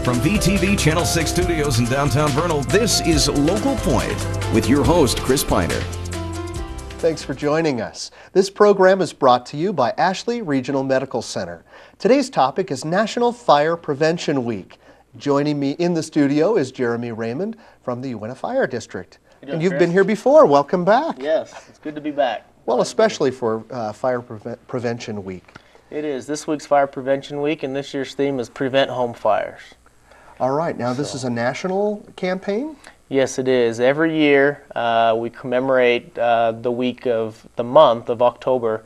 From VTV Channel 6 Studios in downtown Vernal, this is Local Point with your host, Chris Piner. Thanks for joining us. This program is brought to you by Ashley Regional Medical Center. Today's topic is National Fire Prevention Week. Joining me in the studio is Jeremy Raymond from the Uinta Fire District. And you've been here before. Welcome back. Yes, it's good to be back. Well, especially for Fire Prevention Week. It is. This week's Fire Prevention Week, and this year's theme is Prevent Home Fires. All right. Now, this is a national campaign? Yes, it is. Every year we commemorate the week of the month of October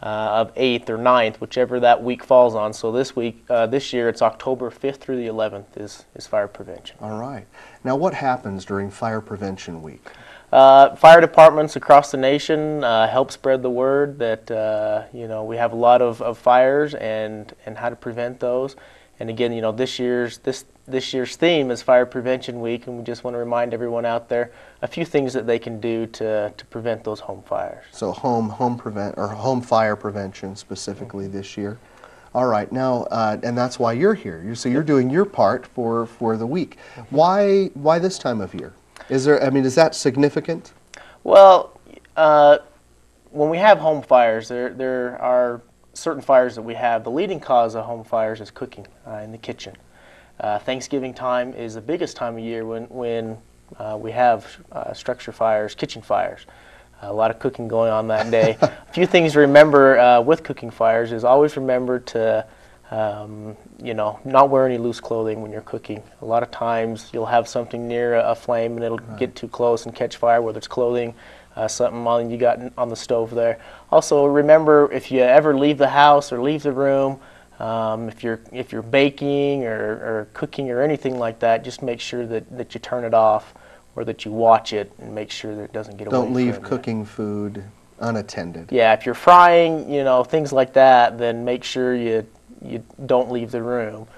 of 8th or 9th, whichever that week falls on. So this week, this year, it's October 5th through the 11th is fire prevention. All right. Now, what happens during Fire Prevention Week? Fire departments across the nation help spread the word that we have a lot of fires and how to prevent those. And again, this year's theme is Fire Prevention Week, and we just want to remind everyone out there a few things that they can do to prevent those home fires. So home fire prevention specifically this year. All right, now and that's why you're here. So you're doing your part for the week. Why this time of year? Is that significant? Well, when we have home fires, there are certain fires that we have. The leading cause of home fires is cooking in the kitchen. Thanksgiving time is the biggest time of year when we have structure fires, kitchen fires. A lot of cooking going on that day. A few things to remember with cooking fires is always remember to not wear any loose clothing when you're cooking. A lot of times you'll have something near a flame and it'll get too close and catch fire, whether it's clothing, something on you got on the stove there. Also remember, if you ever leave the house or leave the room, if you're baking or cooking or anything like that, just make sure that you turn it off or that you watch it and make sure that it doesn't get away from you. Don't leave cooking food unattended. Yeah, if you're frying, things like that, then make sure you don't leave the room.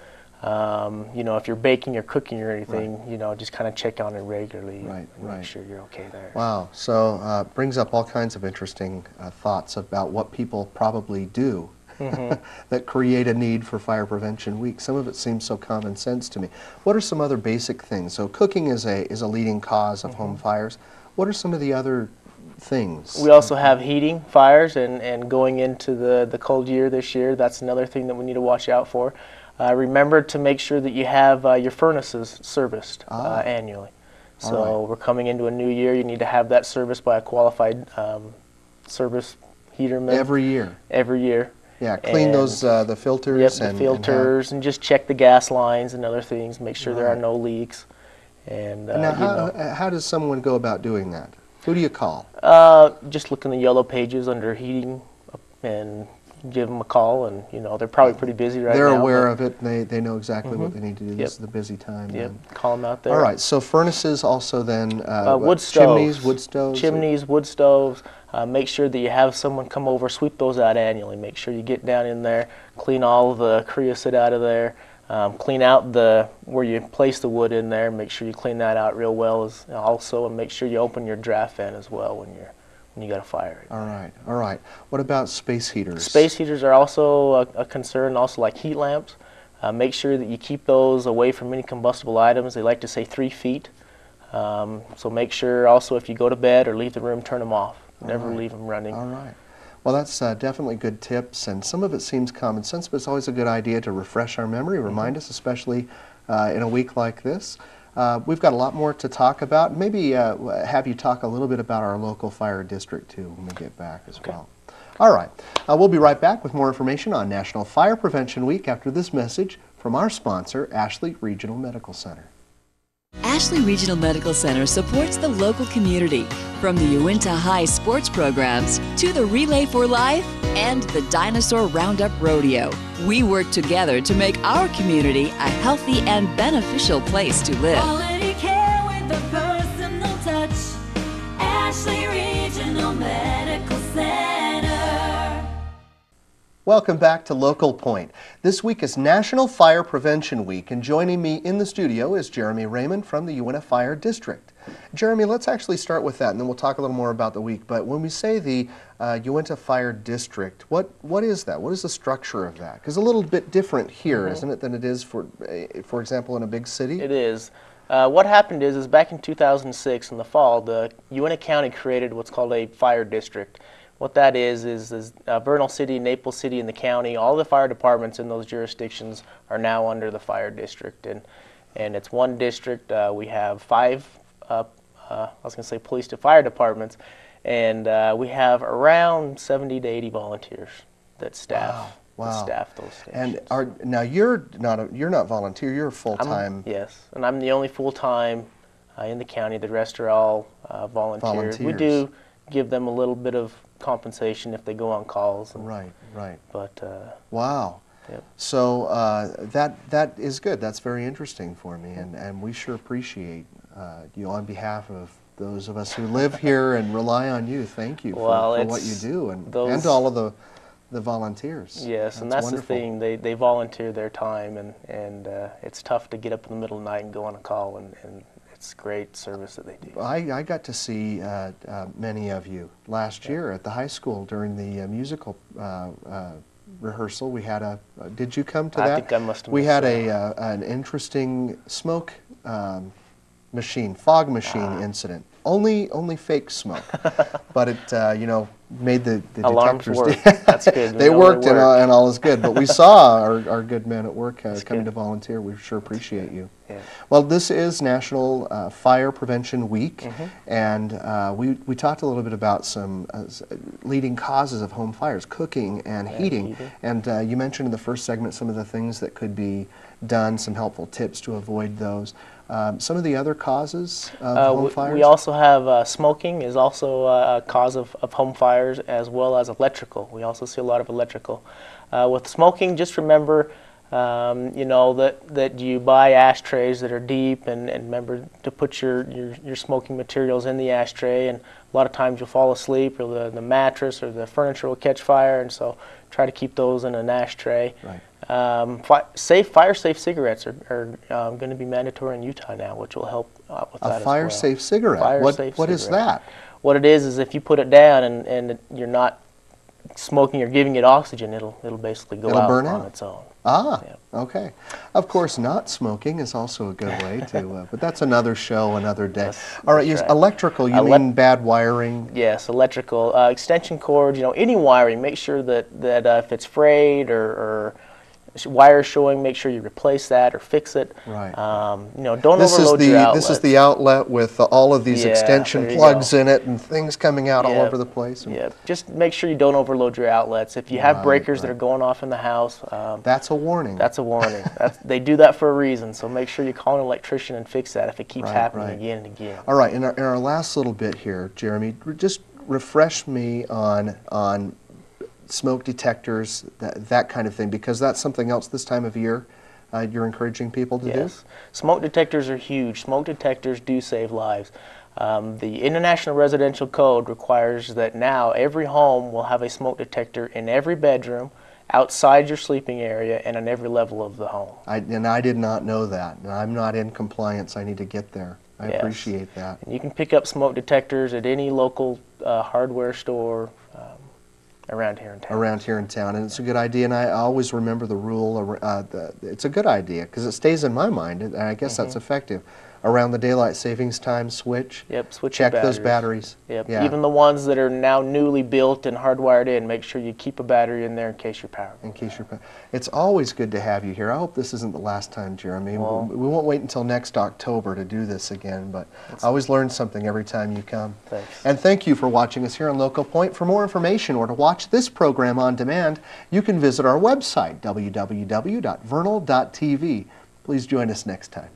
If you're baking or cooking or anything, just kind of check on it regularly. Right. Make sure you're okay there. Wow. So brings up all kinds of interesting thoughts about what people probably do that create a need for Fire Prevention Week. Some of it seems so common sense to me. What are some other basic things? So cooking is a leading cause of home fires. What are some of the other things? We also have heating fires, and going into the cold year this year, that's another thing that we need to watch out for. Remember to make sure that you have your furnaces serviced annually. So we're coming into a new year. You need to have that serviced by a qualified service heater man. Every year? Every year. Yeah, clean those the filters. Yep, the filters, and just check the gas lines and other things. Make sure there are no leaks. And now, how does someone go about doing that? Who do you call? Just look in the yellow pages under heating and give them a call, and they're probably pretty busy right now. They're aware of it. They know exactly what they need to do. This is the busy time. Yep. Call them out there. All right. So furnaces also then. Wood stoves. Chimneys, wood stoves. Chimneys, wood stoves. Make sure that you have someone come over, sweep those out annually. Make sure you get down in there, clean all of the creosote out of there, clean out where you place the wood in there. Make sure you clean that out real well also, and make sure you open your draft fan as well when you got a fire. All right. What about space heaters? Space heaters are also a concern, also like heat lamps. Make sure that you keep those away from any combustible items. They like to say 3 feet. So make sure also if you go to bed or leave the room, turn them off. Never leave them running. All right. Well, that's definitely good tips, and some of it seems common sense, but it's always a good idea to refresh our memory, remind us, especially in a week like this. We've got a lot more to talk about. Maybe have you talk a little bit about our local fire district, too, when we get back as well. All right. We'll be right back with more information on National Fire Prevention Week after this message from our sponsor, Ashley Regional Medical Center. Ashley Regional Medical Center supports the local community, from the Uinta High sports programs to the Relay for Life and the Dinosaur Roundup Rodeo. We work together to make our community a healthy and beneficial place to live. Quality care with a personal touch. Ashley Regional Medical Center. Welcome back to Local Point. This week is National Fire Prevention Week, and joining me in the studio is Jeremy Raymond from the Uinta Fire District. Jeremy, let's actually start with that, and then we'll talk a little more about the week. But when we say the Uinta Fire District, what is that? What is the structure of that? Because it's a little bit different here, isn't it, than it is, for example, in a big city? It is. What happened is back in 2006, in the fall, the Uinta County created what's called a fire district. What that is Vernal City, Naples City, and the county, all the fire departments in those jurisdictions are now under the fire district. And it's one district. We have five, police to fire departments, and we have around 70 to 80 volunteers that staff. Wow. That staff those stations. And now you're not volunteer. You're full-time. Yes, and I'm the only full-time in the county. The rest are all volunteers. We do give them a little bit of compensation if they go on calls. Right. But wow. Yep. So that is good. That's very interesting for me, and we sure appreciate you on behalf of those of us who live here and rely on you. Thank you for what you do, and to all of the volunteers. Yes, and that's wonderful. The thing. They volunteer their time, and it's tough to get up in the middle of the night and go on a call, and it's great service that they do. I got to see many of you last year at the high school during the musical rehearsal. We had did you come to that? I think I must have. We had an interesting smoke fog machine incident. Only fake smoke, but it made the alarms detectors work. That's good. they worked, and all is good. But we saw our good men at work coming to volunteer. We sure appreciate you. Yeah. Well, this is National Fire Prevention Week, and we talked a little bit about some leading causes of home fires, cooking and heating. And you mentioned in the first segment some of the things that could be done, some helpful tips to avoid those. Some of the other causes of home fires? We also have smoking is also a cause of home fires, as well as electrical. We also see a lot of electrical. With smoking, just remember that you buy ashtrays that are deep, and remember to put your smoking materials in the ashtray, and a lot of times you'll fall asleep, or the mattress or the furniture will catch fire, and so try to keep those in an ashtray. Right. Fire-safe cigarettes are going to be mandatory in Utah now, which will help with that as well. A fire-safe cigarette? What is that? What it is if you put it down and you're not smoking or giving it oxygen, it'll basically go out on its own. Okay. Of course, not smoking is also a good way to, but that's another show, another day. All right, yes, right. Electrical, you mean bad wiring? Yes, electrical. Extension cords, any wiring, make sure that if it's frayed or wire showing, make sure you replace that or fix it. Right. Don't overload your outlets. This is the outlet with all of these extension plugs in it and things coming out all over the place. Yeah. Just make sure you don't overload your outlets. If you have breakers that are going off in the house, that's a warning. That's a warning. They do that for a reason. So make sure you call an electrician and fix that if it keeps happening again and again. All right. In our last little bit here, Jeremy, just refresh me on smoke detectors, that kind of thing, because that's something else this time of year you're encouraging people to do? Smoke detectors are huge. Smoke detectors do save lives. The International Residential Code requires that now every home will have a smoke detector in every bedroom, outside your sleeping area, and on every level of the home. I did not know that. I'm not in compliance. I need to get there. I appreciate that. And you can pick up smoke detectors at any local hardware store around here in town. Around here in town, and it's a good idea, and I always remember the rule. It's a good idea because it stays in my mind, and I guess that's effective. Around the daylight savings time switch. Yep, switch check those batteries. Yep, even the ones that are now newly built and hardwired in, make sure you keep a battery in there in case your power goes out. It's always good to have you here. I hope this isn't the last time, Jeremy. Well, we won't wait until next October to do this again, but I always learn something every time you come. Thanks. And thank you for watching us here on Local Point. For more information or to watch this program on demand, you can visit our website, www.vernal.tv. Please join us next time.